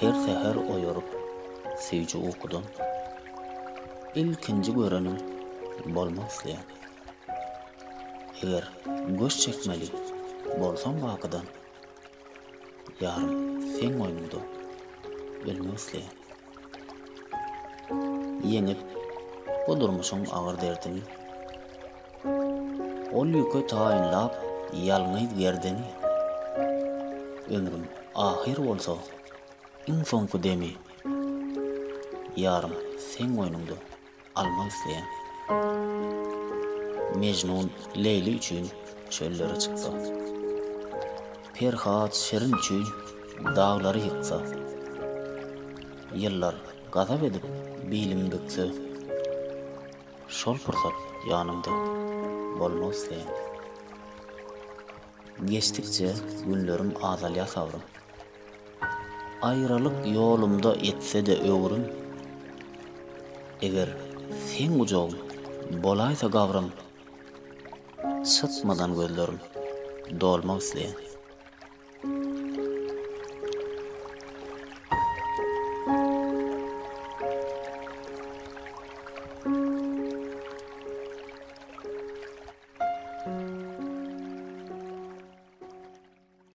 her seher oýaryp sevji okudum. İlkinji görenim bolmak isleýän. Eger göz çekmeli bolsam wakadan, ýarym sen oýnundy ölmek isleýän. Yeňip bu durmuşyň agyr derdini, ol ýüke taýynlap ýalňyz gerdeni, ömrüm ahir bolsa iň soňky demi, ýarym sen oýnundy almak isleýän. Mecnun Leyli üçin çöllere çyksa, Ferhat Şerin üçin dağları yıksa, yıllar gazap edip bilim bükse, şol pursat ýanymda bolmak isleýän. Geçdikçe günlerim azalýa savrym. Aýralyk ýolumda etse-de öwrüm, eger sen ujagym bolaýsa gavrym, sıtmadan gözlerim dolmak isleýän.